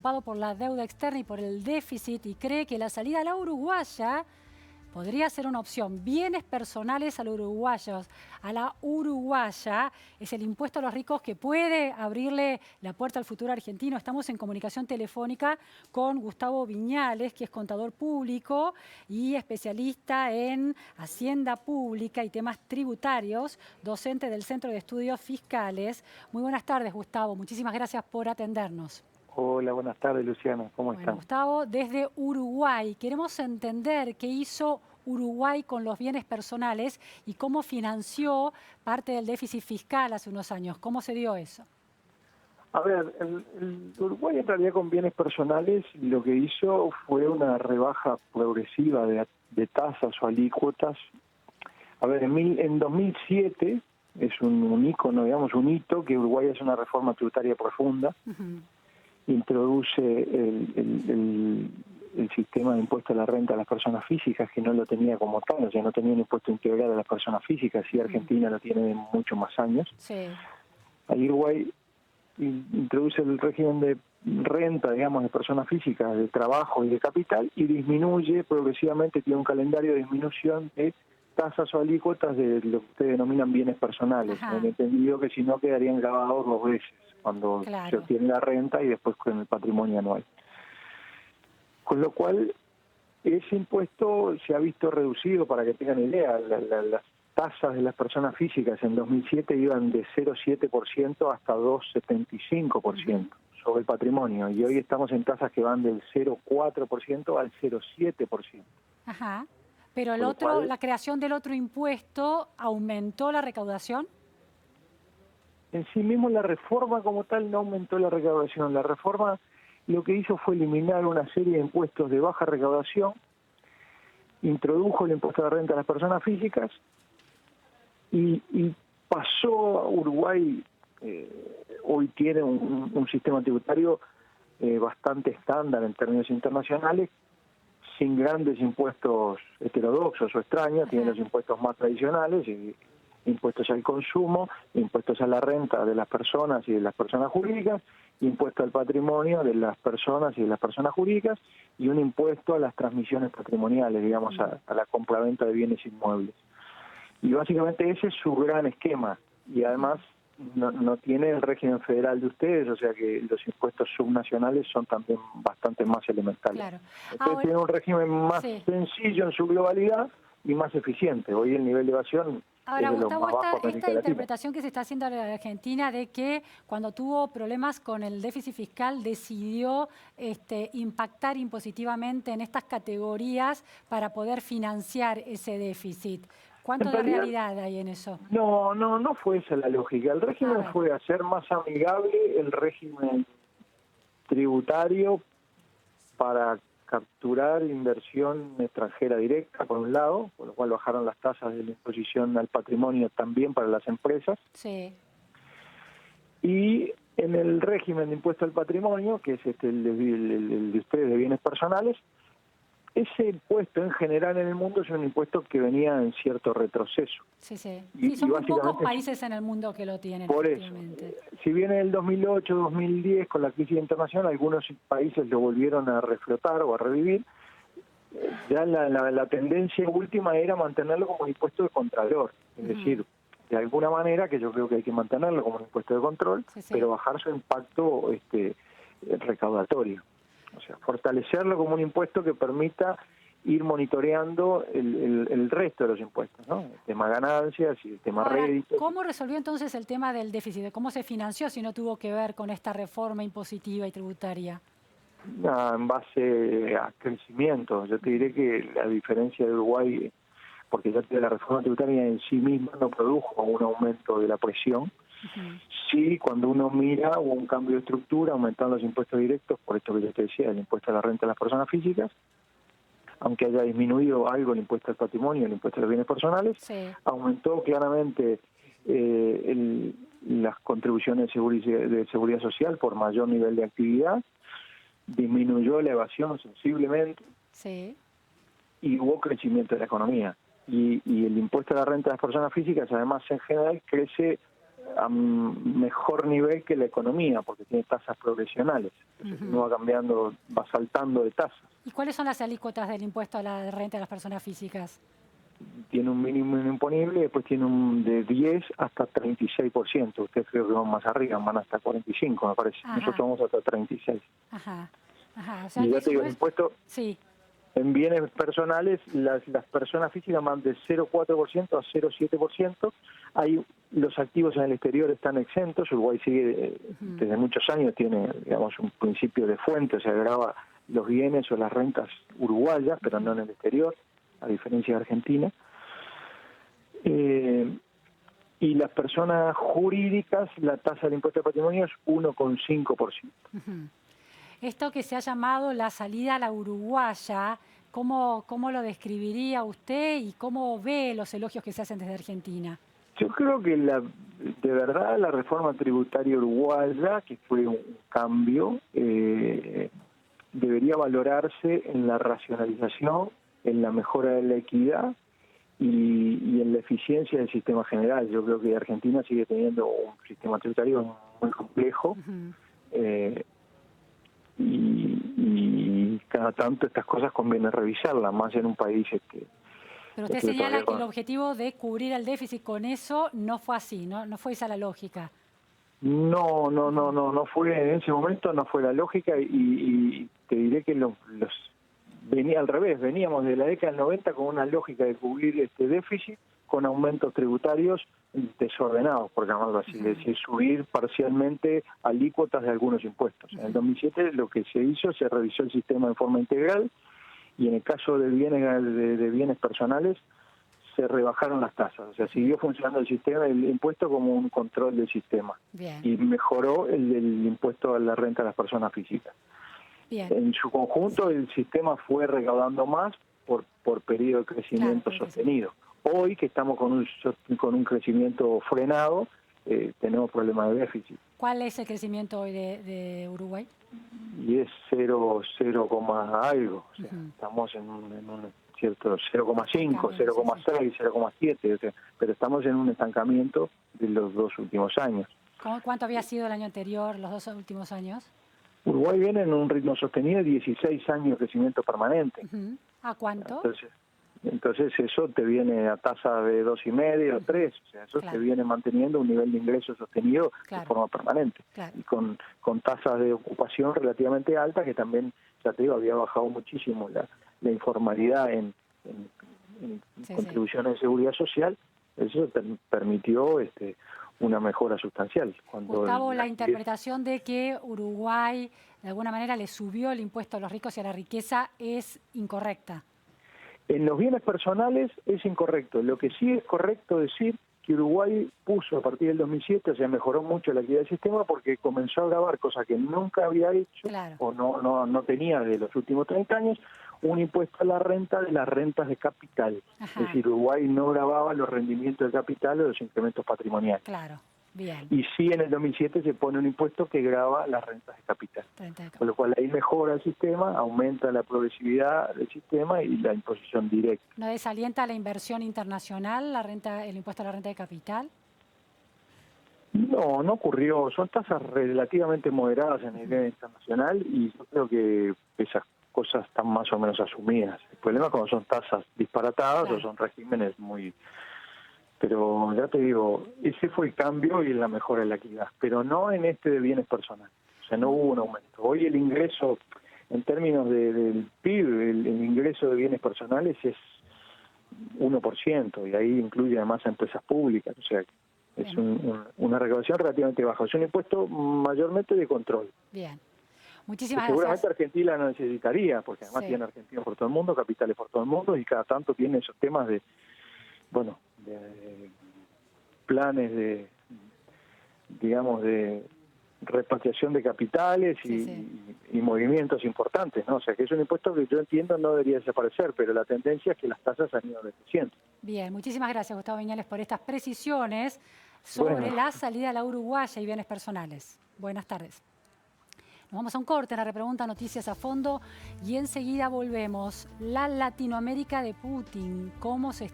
Preocupado por la deuda externa y por el déficit y cree que la salida a la uruguaya podría ser una opción. Bienes personales a los uruguayos, a la uruguaya, es el impuesto a los ricos que puede abrirle la puerta al futuro argentino. Estamos en comunicación telefónica con Gustavo Viñales, que es contador público y especialista en Hacienda Pública y temas tributarios, docente del Centro de Estudios Fiscales. Muy buenas tardes, Gustavo. Muchísimas gracias por atendernos. Hola, buenas tardes, Luciano. ¿Cómo Bueno, están? Gustavo, desde Uruguay queremos entender qué hizo Uruguay con los bienes personales y cómo financió parte del déficit fiscal hace unos años. ¿Cómo se dio eso? A ver, el Uruguay en realidad con bienes personales lo que hizo fue una rebaja progresiva de tasas o alícuotas. A ver, en 2007 es un ícono, digamos, un hito que Uruguay hace una reforma tributaria profunda. Introduce el sistema de impuesto a la renta a las personas físicas, que no lo tenía como tal, o sea, no tenía un impuesto integral a las personas físicas, y Argentina lo tiene de muchos más años. Sí. Ahí Uruguay introduce el régimen de renta, digamos, de personas físicas, de trabajo y de capital, y disminuye progresivamente, tiene un calendario de disminución de tasas o alícuotas de lo que ustedes denominan bienes personales, en el entendido que si no quedarían grabados dos veces, cuando se obtiene la renta y después con el patrimonio anual. Con lo cual, ese impuesto se ha visto reducido, para que tengan idea, las tasas de las personas físicas en 2007 iban de 0,7% hasta 2,75% sobre el patrimonio, y hoy estamos en tasas que van del 0,4% al 0,7%. Ajá. Pero el otro, la creación del otro impuesto aumentó la recaudación. En sí mismo la reforma como tal no aumentó la recaudación. La reforma lo que hizo fue eliminar una serie de impuestos de baja recaudación, introdujo el impuesto de renta a las personas físicas y pasó a Uruguay. Hoy tiene un sistema tributario bastante estándar en términos internacionales, sin grandes impuestos heterodoxos o extraños. Tiene los impuestos más tradicionales, impuestos al consumo, impuestos a la renta de las personas y de las personas jurídicas, impuesto al patrimonio de las personas y de las personas jurídicas, y un impuesto a las transmisiones patrimoniales, digamos, a la compraventa de bienes inmuebles. Y básicamente ese es su gran esquema, y además no tiene el régimen federal de ustedes, o sea que los impuestos subnacionales son también bastante más elementales. Claro. Ustedes tienen un régimen más sencillo en su globalidad y más eficiente. Hoy el nivel de evasión Ahora, es de los Gustavo, más bajos de América esta Latina. interpretación que se está haciendo en la Argentina de que cuando tuvo problemas con el déficit fiscal decidió impactar impositivamente en estas categorías para poder financiar ese déficit. ¿Cuánto de realidad hay en eso? No fue esa la lógica. El régimen fue hacer más amigable el régimen tributario para capturar inversión extranjera directa, por un lado, por lo cual bajaron las tasas de la imposición al patrimonio también para las empresas. Sí. Y en el régimen de impuesto al patrimonio, que es el de ustedes de bienes personales, ese impuesto en general en el mundo es un impuesto que venía en cierto retroceso. Sí. Y Son muy pocos básicamente países en el mundo que lo tienen. Por eso, si bien en el 2008, 2010, con la crisis internacional, algunos países lo volvieron a reflotar o a revivir, ya la tendencia última era mantenerlo como un impuesto de contralor, es decir, de alguna manera, que yo creo que hay que mantenerlo como un impuesto de control, pero bajar su impacto recaudatorio. O sea, fortalecerlo como un impuesto que permita ir monitoreando el resto de los impuestos, ¿no? El tema ganancias y el tema réditos. ¿Cómo resolvió entonces el tema del déficit? ¿De cómo se financió si no tuvo que ver con esta reforma impositiva y tributaria? En base a crecimiento. Yo te diré que la diferencia de Uruguay, porque ya la reforma tributaria en sí misma no produjo un aumento de la presión. Sí, cuando uno mira, hubo un cambio de estructura, aumentaron los impuestos directos, por esto que yo te decía, el impuesto a la renta de las personas físicas, aunque haya disminuido algo el impuesto al patrimonio, el impuesto a los bienes personales, aumentó claramente las contribuciones de seguridad social por mayor nivel de actividad, disminuyó la evasión sensiblemente y hubo crecimiento de la economía. Y el impuesto a la renta de las personas físicas, además, en general, crece a mejor nivel que la economía, porque tiene tasas progresionales. Entonces, uno va cambiando, va saltando de tasas. ¿Y cuáles son las alícuotas del impuesto a la renta de las personas físicas? Tiene un mínimo imponible, después tiene un de 10 hasta 36%. Ustedes creo que van más arriba, van hasta 45, me parece. Ajá. Nosotros vamos hasta 36. Ajá. Ajá. O sea, Y ya eso te digo, no el es... impuesto Sí. en bienes personales, las personas físicas van de 0,4% a 0,7%. Los activos en el exterior están exentos. Uruguay sigue, desde muchos años, tiene, digamos, un principio de fuente, o sea, grava los bienes o las rentas uruguayas, pero no en el exterior, a diferencia de Argentina. Y las personas jurídicas, la tasa del impuesto de patrimonio es 1,5%. Esto que se ha llamado la salida a la uruguaya, ¿cómo lo describiría usted y cómo ve los elogios que se hacen desde Argentina? Yo creo que de verdad la reforma tributaria uruguaya, que fue un cambio, debería valorarse en la racionalización, en la mejora de la equidad y en la eficiencia del sistema general. Yo creo que Argentina sigue teniendo un sistema tributario muy complejo. Y cada tanto estas cosas conviene revisarlas, más en un país Pero usted señala que el objetivo de cubrir el déficit con eso no fue así, no fue esa la lógica. No fue en ese momento, no fue la lógica, y te diré que venía al revés. Veníamos de la década del 90 con una lógica de cubrir este déficit con aumentos tributarios desordenados, por llamarlo así, es decir, subir parcialmente alícuotas de algunos impuestos. En el 2007 lo que se hizo, se revisó el sistema de forma integral, y en el caso de bienes personales se rebajaron las tasas. O sea, siguió funcionando el sistema del impuesto como un control del sistema. Bien. Y mejoró el impuesto a la renta de las personas físicas. Bien. En su conjunto el sistema fue recaudando más por periodo de crecimiento sostenido. Hoy que estamos con un crecimiento frenado, tenemos problemas de déficit. ¿Cuál es el crecimiento hoy de Uruguay? Y es 0, algo. O sea, estamos en un cierto 0,5, 0,6, 0,7, o sea, pero estamos en un estancamiento de los 2 últimos años. ¿Cuánto había sido el año anterior, los 2 últimos años? Uruguay viene en un ritmo sostenido de 16 años de crecimiento permanente. ¿A cuánto? Entonces eso te viene a tasa de 2,5, 3, o sea, eso te viene manteniendo un nivel de ingreso sostenido de forma permanente. Y con tasas de ocupación relativamente altas, que también, ya te digo, había bajado muchísimo la informalidad en contribuciones de seguridad social. Eso permitió una mejora sustancial. Gustavo, la interpretación de que Uruguay de alguna manera le subió el impuesto a los ricos y a la riqueza es incorrecta. En los bienes personales es incorrecto. Lo que sí es correcto decir que Uruguay puso a partir del 2007, o sea, mejoró mucho la equidad del sistema porque comenzó a grabar, cosa que nunca había hecho o no tenía de los últimos 30 años, un impuesto a la renta de las rentas de capital. Es decir, Uruguay no grababa los rendimientos de capital o los incrementos patrimoniales. Claro, bien. Y sí, en el 2007 se pone un impuesto que grava las rentas de capital. Con lo cual ahí mejora el sistema, aumenta la progresividad del sistema y la imposición directa. ¿No desalienta la inversión internacional, el impuesto a la renta de capital? No ocurrió. Son tasas relativamente moderadas en el nivel internacional y yo creo que esas cosas están más o menos asumidas. El problema es cuando son tasas disparatadas o son regímenes muy... Pero ya te digo, ese fue el cambio y la mejora en la equidad, pero no en de bienes personales. O sea, no hubo un aumento. Hoy el ingreso, en términos del PIB, el ingreso de bienes personales es 1%, y ahí incluye además a empresas públicas. O sea, es una recaudación relativamente baja. Es un impuesto mayormente de control. Bien. Muchísimas gracias. Seguramente Argentina no necesitaría, porque además tiene argentinos por todo el mundo, capitales por todo el mundo, y cada tanto tiene esos temas de planes de repatriación de capitales y movimientos importantes, ¿no? O sea, que es un impuesto que yo entiendo no debería desaparecer, pero la tendencia es que las tasas han ido decreciendo. Bien, muchísimas gracias, Gustavo Viñales, por estas precisiones sobre la salida a la uruguaya y bienes personales. Buenas tardes. Nos vamos a un corte en la repregunta Noticias a Fondo y enseguida volvemos. La Latinoamérica de Putin, ¿cómo se